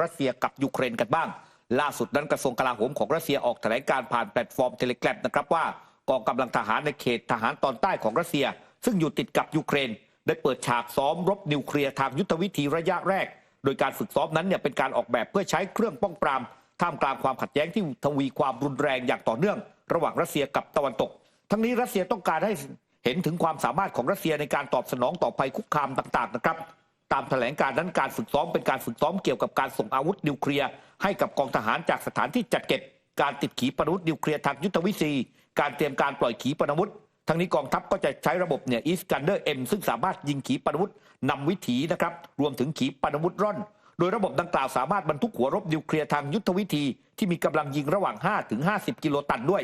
รัสเซียกับยูเครนกันบ้างล่าสุดนั้นกระทรวงกลาโหมของรัสเซียออกแถลงการผ่านแพลตฟอร์มเทเลแกรมนะครับว่ากองกำลังทหารในเขตทหารตอนใต้ของรัสเซียซึ่งอยู่ติดกับยูเครนได้เปิดฉากซ้อมรบนิวเคลียร์ทางยุทธวิธีระยะแรกโดยการฝึกซ้อมนั้นเนี่ยเป็นการออกแบบเพื่อใช้เครื่องป้องปรามท่ามกลางความขัดแย้งที่ทวีความรุนแรงอย่างต่อเนื่องระหว่างรัสเซียกับตะวันตกทั้งนี้รัสเซียต้องการให้เห็นถึงความสามารถของรัสเซียในการตอบสนองต่อภัยคุกคามต่างๆนะครับตามแถลงการนั้นการฝึกซ้อมเป็นการฝึกซ้อมเกี่ยวกับการส่งอาวุธนิวเคลียร์ให้กับกองทหารจากสถานที่จัดเก็บการติดขีปนาวุธนิวเคลียร์ทางยุทธวิธีการเตรียมการปล่อยขีปนาวุธทั้งนี้กองทัพก็จะใช้ระบบเนี่ยIskander Mซึ่งสามารถยิงขีปนาวุธนำวิถีนะครับรวมถึงขีปนาวุธร่อนโดยระบบดังกล่าวสามารถบรรทุกหัวรบนิวเคลียร์ทางยุทธวิธีที่มีกำลังยิงระหว่าง5 ถึง 50 กิโลตันด้วย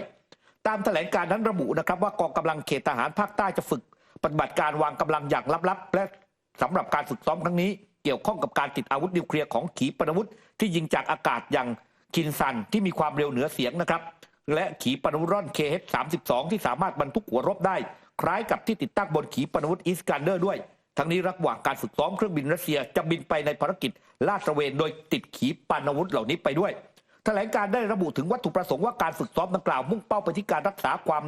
ตามแถลงการนั้นระบุนะครับว่ากองกำลังเขตทหารภาคใต้จะฝึกปฏิบัติการวางกำลังอย่างลับๆและสำหรับการฝึกซ้อมครั้งนี้เกี่ยวข้องกับการติดอาวุธนิวเคลียร์ของขีปนาวุธที่ยิงจากอากาศอย่างคินซันที่มีความเร็วเหนือเสียงนะครับและขีปนาวุธร่อน KH-32 ที่สามารถบรรทุกหัวรบได้คล้ายกับที่ติดตั้งบนขีปนาวุธอิสกันเดอร์ด้วยทั้งนี้ระหว่างการฝึกซ้อมเครื่องบินรัสเซียจะบินไปในภารกิจลาดตระเวนโดยติดขีปนาวุธเหล่านี้ไปด้วยแถลงการได้ระบุถึงวัตถุประสงค์ว่าการฝึกซ้อมดังกล่าวมุ่งเป้าไปที่การรักษาความ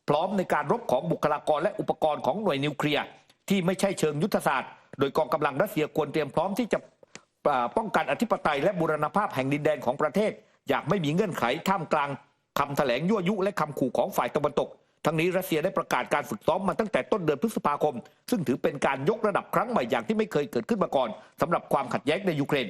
พร้อมในการรบของบุคลากรและอุปกรณ์ของหน่วยนิวเคลียร์ที่ไม่ใช่เชิงยุทธศาสตร์โดยกองกำลังรัสเซียควรเตรียมพร้อมที่จะป้องกันอธิปไตยและบูรณภาพแห่งดินแดนของประเทศอย่างไม่มีเงื่อนไขท่ามกลางคำแถลงยั่วยุและคำขู่ของฝ่ายตะวันตกทั้งนี้รัสเซียได้ประกาศการฝึกซ้อมมาตั้งแต่ต้นเดือนพฤษภาคมซึ่งถือเป็นการยกระดับครั้งใหม่อย่างที่ไม่เคยเกิดขึ้นมาก่อนสำหรับความขัดแย้งในยูเครน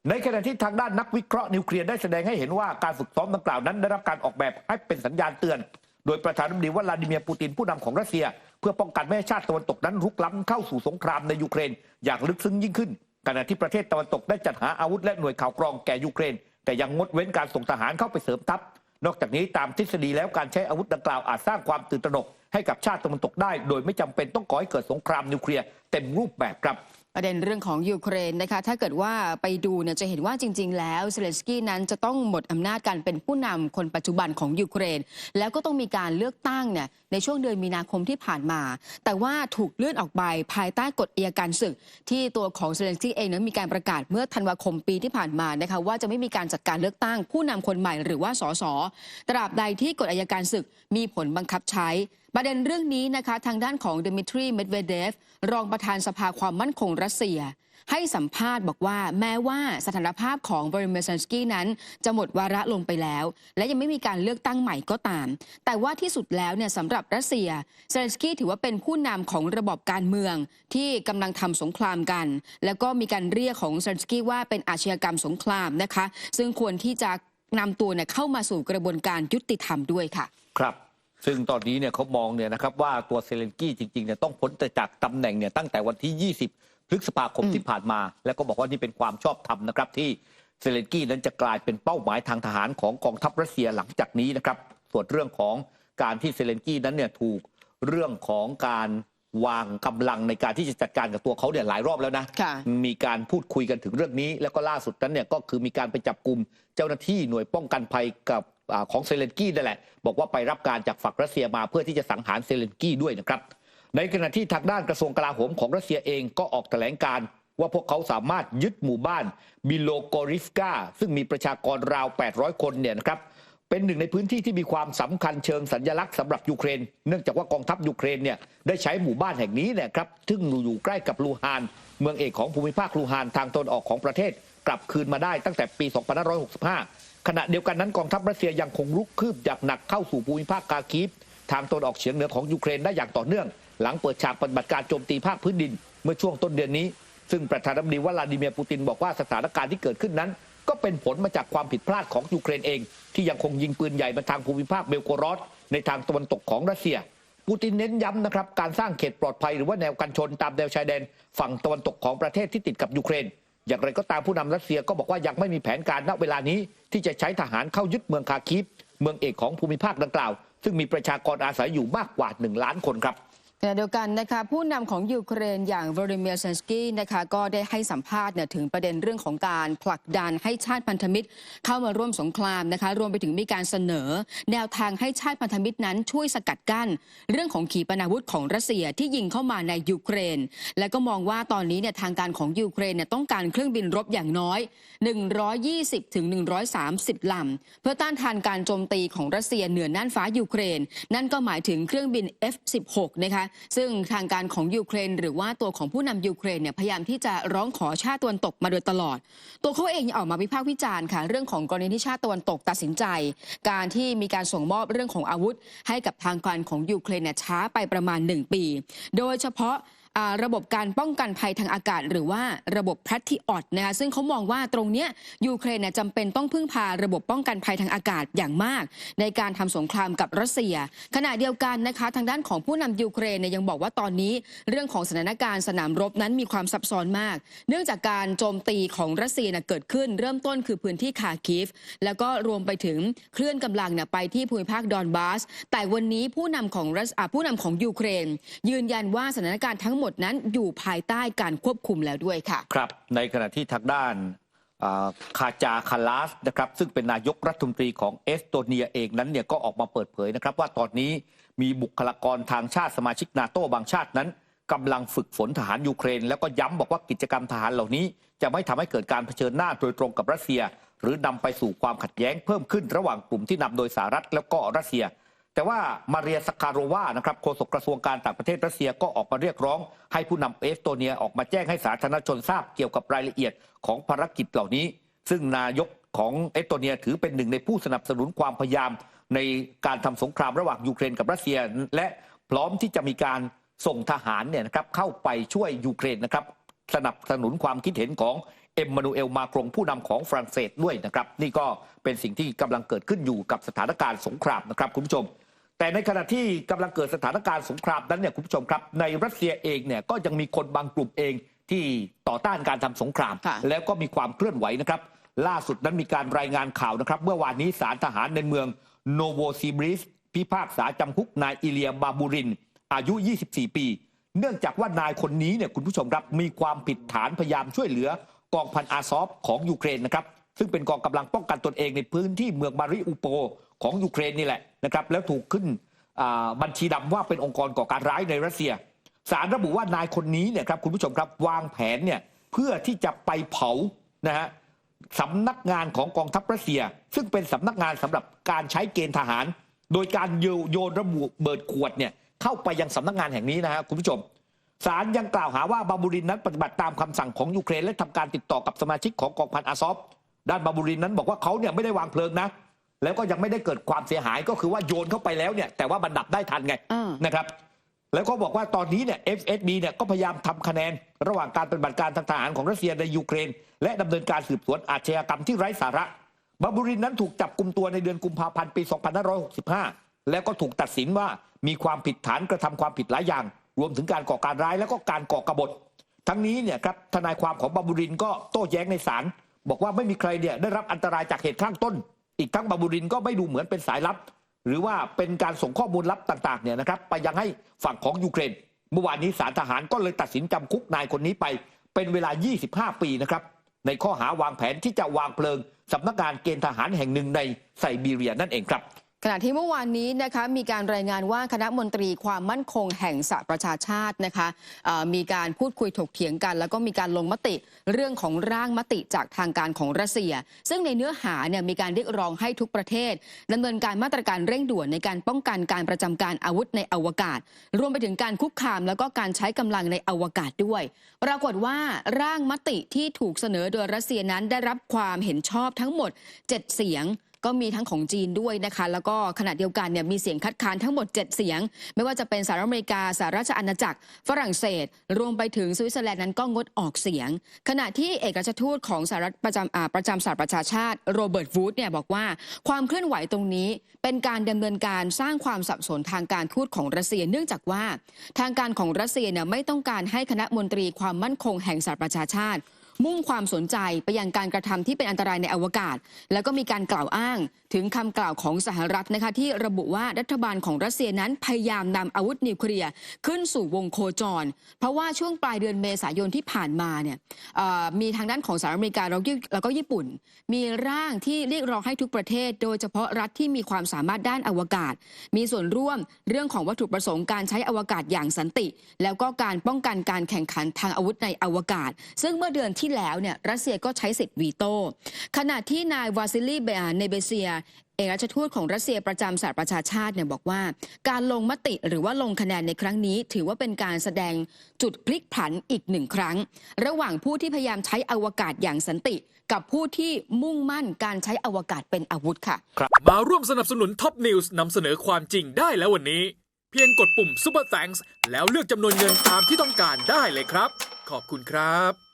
ในขณะที่ทางด้านนักวิเคราะห์นิวเคลียร์ได้แสดงให้เห็นว่าการฝึกซ้อมดังกล่าวนั้นได้รับการออกแบบให้เป็นสัญญาณเตือนโดยประธานาธิบดีวลาดิเมียร์ปูตินผู้นำของรัสเซียเพื่อป้องกันไม่ให้ชาติตะวันตกนั้นรุกล้ำเข้าสู่สงครามในยูเครนอย่างลึกซึ้งยิ่งขึ้นขณะที่ประเทศตะวันตกได้จัดหาอาวุธและหน่วยข่าวกรองแก่ยูเครนแต่ยังงดเว้นการส่งทหารเข้าไปเสริมทัพนอกจากนี้ตามทฤษฎีแล้วการใช้อาวุธดังกล่าวอาจสร้างความตื่นตระหนกให้กับชาติตะวันตกได้โดยไม่จำเป็นต้องก่อให้เกิดสงครามนิวเคลียร์เต็มรูปแบบครับประเด็นเรื่องของยูเครนนะคะถ้าเกิดว่าไปดูเนี่ยจะเห็นว่าจริงๆแล้วเซเลนสกี้นั้นจะต้องหมดอำนาจการเป็นผู้นำคนปัจจุบันของยูเครนแล้วก็ต้องมีการเลือกตั้งเนี่ยในช่วงเดือนมีนาคมที่ผ่านมาแต่ว่าถูกเลื่อนออกไปภายใต้กฎอัยการศึกที่ตัวของเซเลนสกี้เองนั้นมีการประกาศเมื่อธันวาคมปีที่ผ่านมานะคะว่าจะไม่มีการจัดการเลือกตั้งผู้นำคนใหม่หรือว่าสสตราบใดที่กฎอัยการศึกมีผลบังคับใช้ประเด็นเรื่องนี้นะคะทางด้านของดิมิทรี เมดเวเดฟรองประธานสภาความมั่นคงรัสเซียให้สัมภาษณ์บอกว่าแม้ว่าสถานภาพของวลาดิเมียร์ เซเลนสกี้นั้นจะหมดวาระลงไปแล้วและยังไม่มีการเลือกตั้งใหม่ก็ตามแต่ว่าที่สุดแล้วเนี่ยสำหรับรัสเซียเซเลนสกี้ถือว่าเป็นผู้นำของระบบการเมืองที่กำลังทำสงครามกันแล้วก็มีการเรียกของเซเลนสกี้ว่าเป็นอาชญากรรมสงครามนะคะซึ่งควรที่จะนำตัวเข้ามาสู่กระบวนการยุติธรรมด้วยค่ะครับซึ่งตอนนี้เนี่ยเขามองเนี่ยนะครับว่าตัวเซเลนสกี้จริงๆเนี่ยต้องพ้นจากตำแหน่งเนี่ยตั้งแต่วันที่20 พฤษภาคมที่ผ่านมาแล้วก็บอกว่านี่เป็นความชอบธรรมนะครับที่เซเลนสกี้นั้นจะกลายเป็นเป้าหมายทางทหารของกองทัพรัสเซียหลังจากนี้นะครับส่วนเรื่องของการที่เซเลนสกี้นั้นเนี่ยถูกเรื่องของการวางกำลังในการที่จะจัดการกับตัวเขาเนี่ยหลายรอบแล้วนะมีการพูดคุยกันถึงเรื่องนี้แล้วก็ล่าสุดนั้นเนี่ยก็คือมีการไปจับกุมเจ้าหน้าที่หน่วยป้องกันภัยกับของเซเลนสกี้นั่นแหละบอกว่าไปรับการจากฝั่งรัสเซียมาเพื่อที่จะสังหารเซเลนสกี้ด้วยนะครับในขณะที่ทางด้านกระทรวงกลาโหมของรัสเซียเองก็ออกแถลงการว่าพวกเขาสามารถยึดหมู่บ้านบิโลโกริสกาซึ่งมีประชากรราว800 คนเนี่ยนะครับเป็นหนึ่งในพื้นที่ที่มีความสำคัญเชิงสัญลักษณ์สำหรับยูเครนเนื่องจากว่ากองทัพยูเครนเนี่ยได้ใช้หมู่บ้านแห่งนี้เนี่ยครับซึ่งอยู่ใกล้กับลูฮานเมืองเอกของภูมิภาคลูฮานทางตะวันออกของประเทศกลับคืนมาได้ตั้งแต่ปี 2565ขณะเดียวกันนั้นกองทัพรัสเซียยังคงรุกคืบอย่างหนักเข้าสู่ภูมิภาคคาคีฟทางตะวันออกเฉียงเหนือของยูเครนได้อย่างต่อเนื่องหลังเปิดฉากปฏิบัติการโจมตีภาคพื้นดินเมื่อช่วงต้นเดือนนี้ซึ่งประธานาธิบดีวลาดิเมียร์ปูตินบอกว่าสถานการณ์ที่เกิดขึ้นนั้นก็เป็นผลมาจากความผิดพลาดของยูเครนเองที่ยังคงยิงปืนใหญ่มาทางภูมิภาคเบลโกรอดในทางตะวันตกของรัสเซียปูตินเน้นย้ำนะครับการสร้างเขตปลอดภัยหรือว่าแนวกันชนตามแนวชายแดนฝั่งตะวันตกของประเทศที่ติดกับยูเครนอย่างไรก็ตามผู้นำรัสเซียก็บอกว่ายังไม่มีแผนการณเวลานี้ที่จะใช้ทหารเข้ายึดเมืองคาคีฟเมืองเอกของภูมิภาคดังกล่าวซึ่งมีประชากรอาศัยอยู่มากกว่า1 ล้านคนครับ ขณะเดียวกันนะคะผู้นำของยูเครนอย่างวลาดิเมียร์เซนสกี้นะคะก็ได้ให้สัมภาษณ์ถึงประเด็นเรื่องของการผลักดันให้ชาติพันธมิตรเข้ามาร่วมสงครามนะคะรวมไปถึงมีการเสนอแนวทางให้ชาติพันธมิตรนั้นช่วยสกัดกั้นเรื่องของขีปนาวุธของรัสเซียที่ยิงเข้ามาในยูเครนและก็มองว่าตอนนี้ทางการของยูเครนต้องการเครื่องบินรบอย่างน้อย120ถึง130 ลำเพื่อต้านทานการโจมตีของรัสเซียเหนือน่านฟ้ายูเครนนั่นก็หมายถึงเครื่องบิน F-16 นะคะซึ่งทางการของยูเครนหรือว่าตัวของผู้นำยูเครนพยายามที่จะร้องขอชาติตะวันตกมาโดยตลอดตัวเขาเองออกมาวิพากษ์วิจารณ์ค่ะเรื่องของกรณีที่ชาติตะวันตกตัดสินใจการที่มีการส่งมอบเรื่องของอาวุธให้กับทางการของยูเครนช้าไปประมาณ1 ปีโดยเฉพาะระบบการป้องกันภัยทางอากาศหรือว่าระบบแพทริออตนะคะซึ่งเขามองว่าตรงเนี้ยยูเครนจำเป็นต้องพึ่งพาระบบป้องกันภัยทางอากาศอย่างมากในการทำสงครามกับรัสเซียขณะเดียวกันนะคะทางด้านของผู้นำยูเครนยังบอกว่าตอนนี้เรื่องของสถานการณ์สนามรบนั้นมีความซับซ้อนมากเนื่องจากการโจมตีของรัสเซียเกิดขึ้นเริ่มต้นคือพื้นที่คาคิฟแล้วก็รวมไปถึงเคลื่อนกำลังไปที่ภูมิภาคดอนบาสแต่วันนี้ผู้นำของยูเครนยืนยันว่าสถานการณ์ทั้งหมดนั้นอยู่ภายใต้การควบคุมแล้วด้วยค่ะครับในขณะที่ทางด้านคาจาคาลาสนะครับซึ่งเป็นนายกรัฐมนตรีของเอสโตเนียเองนั้นก็ออกมาเปิดเผยนะครับว่าตอนนี้มีบุคลากรทางชาติสมาชิกนาโต้บางชาตินั้นกำลังฝึกฝนทหารยูเครนแล้วก็ย้ำบอกว่ากิจกรรมทหารเหล่านี้จะไม่ทำให้เกิดการเผชิญหน้าโดยตรงกับรัสเซียหรือนำไปสู่ความขัดแย้งเพิ่มขึ้นระหว่างกลุ่มที่นำโดยสหรัฐแล้วก็รัสเซียแต่ว่ามาเรียสคาโรวานะครับโฆษกกระทรวงการต่างประเทศรัสเซียก็ออกมาเรียกร้องให้ผู้นำเอสโตเนียออกมาแจ้งให้สาธารณชนทราบเกี่ยวกับรายละเอียดของภารกิจเหล่านี้ซึ่งนายกของเอสโตเนียถือเป็นหนึ่งในผู้สนับสนุนความพยายามในการทำสงครามระหว่างยูเครนกับรัสเซียและพร้อมที่จะมีการส่งทหารนะครับเข้าไปช่วยยูเครนนะครับสนับสนุนความคิดเห็นของเอ็มมานูเอลมาครงผู้นำของฝรั่งเศสด้วยนะครับนี่ก็เป็นสิ่งที่กำลังเกิดขึ้นอยู่กับสถานการณ์สงครามนะครับคุณผู้ชมแต่ในขณะที่กำลังเกิดสถานการณ์สงครามนั้นคุณผู้ชมครับในรัสเซียเองก็ยังมีคนบางกลุ่มเองที่ต่อต้านการทำสงครามแล้วก็มีความเคลื่อนไหวนะครับล่าสุดนั้นมีการรายงานข่าวนะครับเมื่อวานนี้ศาลทหารในเมืองโนโวซิบริสพิพากษาจำคุกนายอิเลียบาบูรินอายุ24 ปีเนื่องจากว่านายคนนี้คุณผู้ชมครับมีความผิดฐานพยายามช่วยเหลือกองพันอาซอฟของยูเครนนะครับซึ่งเป็นกองกำลังป้องกันตนเองในพื้นที่เมืองมาริอูโปของยูเครนนี่แหละนะครับแล้วถูกขึ้นบัญชีดำว่าเป็นองค์กรก่อการร้ายในรัสเซียศาลระบุว่านายคนนี้ครับคุณผู้ชมครับวางแผนเพื่อที่จะไปเผานะฮะสำนักงานของกองทัพรัสเซียซึ่งเป็นสำนักงานสำหรับการใช้เกณฑ์ทหารโดยการโยนระเบิดขวดเข้าไปยังสำนักงานแห่งนี้นะฮะคุณผู้ชมศาลยังกล่าวหาว่าบาบูรินนั้นปฏิบัติตามคำสั่งของยูเครนและทำการติดต่อกับสมาชิกของกองพันอาซอฟด้านบาบูรินนั้นบอกว่าเขาไม่ได้วางเพลิงนะแล้วก็ยังไม่ได้เกิดความเสียหายก็คือว่าโยนเข้าไปแล้วแต่ว่ามันดับได้ทันไงนะครับแล้วก็บอกว่าตอนนี้FSB ก็พยายามทำคะแนนระหว่างการปฏิบัติการทางทหารของรัสเซียในยูเครนและดำเนินการสืบสวนอาชญากรรมที่ไร้สาระบาบูรินนั้นถูกจับกุมตัวในเดือนกุมภาพันธ์ปี 2565 แล้วก็ถูกตัดสินว่ามีความผิดฐานกระทำความผิดหลายอย่างรวมถึงการก่อการร้ายแล้วก็การก่อกบฏทั้งนี้ครับทนายความของบาบูรินก็โต้แย้งในศาลบอกว่าไม่มีใครได้รับอันตรายจากเหตุข้างต้นอีกทั้งบาบูรินก็ไม่ดูเหมือนเป็นสายลับหรือว่าเป็นการส่งข้อมูลลับต่างๆนะครับไปยังให้ฝั่งของยูเครนเมื่อวานนี้ศาลทหารก็เลยตัดสินจำคุกนายคนนี้ไปเป็นเวลา25 ปีนะครับในข้อหาวางแผนที่จะวางเพลิงสำนักงานเกณฑ์ทหารแห่งหนึ่งในไซบีเรียนั่นเองครับ ขณะที่เมื่อวานนี้นะคะมีการรายงานว่าคณะมนตรีความมั่นคงแห่งสหประชาชาตินะคะมีการพูดคุยถกเถียงกันแล้วก็มีการลงมติเรื่องของร่างมติจากทางการของรัสเซียซึ่งในเนื้อหามีการเรียกร้องให้ทุกประเทศดำเนินการมาตรการเร่งด่วนในการป้องกันการประจำการอาวุธในอวกาศรวมไปถึงการคุกคามแล้วก็การใช้กำลังในอวกาศด้วยปรากฏว่าร่างมติที่ถูกเสนอโดยรัสเซียนั้นได้รับความเห็นชอบทั้งหมด7 เสียงก็มีทั้งของจีนด้วยนะคะแล้วก็ขณะเดียวกันมีเสียงคัดค้านทั้งหมด7 เสียงไม่ว่าจะเป็นสหรัฐอเมริกาสหราชอาณาจักรฝรั่งเศสรวมไปถึงสวิตเซอร์แลนด์นั้นก็งดออกเสียงขณะที่เอกราชทูตของสหรัฐประจำสหประชาชาติโรเบิร์ตวูดบอกว่าความเคลื่อนไหวตรงนี้เป็นการดำเนินการสร้างความสับสนทางการทูตของรัสเซียเนื่องจากว่าทางการของรัสเซียไม่ต้องการให้คณะมนตรีความมั่นคงแห่งสหประชาชาติ มุ่งความสนใจไปยังการกระทำที่เป็นอันตรายในอวกาศ แล้วก็มีการกล่าวอ้างถึงคำกล่าวของสหรัฐนะคะที่ระบุว่ารัฐบาลของรัสเซียนั้นพยายามนำอาวุธนิวเคลียร์ขึ้นสู่วงโคจร เพราะว่าช่วงปลายเดือนเมษายนที่ผ่านมาเนี่ยมีทางด้านของสหรัฐอเมริกาแล้วก็ญี่ปุ่น มีร่างที่เรียกร้องให้ทุกประเทศ โดยเฉพาะรัฐที่มีความสามารถด้านอวกาศ มีส่วนร่วมเรื่องของวัตถุประสงค์การใช้อวกาศอย่างสันติ แล้วก็การป้องกันการแข่งขันทางอาวุธในอวกาศ ซึ่งเมื่อเดือนที่แล้วเนี่ยรัสเซียก็ใช้สิทธิ์วีโต้ขณะที่นายวาซิลีเนเบเซียเอกราชทูตของรัสเซียประจำสหประชาชาติเนี่ยบอกว่าการลงมติหรือว่าลงคะแนนในครั้งนี้ถือว่าเป็นการแสดงจุดพลิกผันอีกหนึ่งครั้งระหว่างผู้ที่พยายามใช้อวกาศอย่างสันติกับผู้ที่มุ่งมั่นการใช้อวกาศเป็นอาวุธค่ะมาร่วมสนับสนุนท็อปนิวส์นำเสนอความจริงได้แล้ววันนี้เพียงกดปุ่ม Super Thanks แล้วเลือกจำนวนเงินตามที่ต้องการได้เลยครับขอบคุณครับ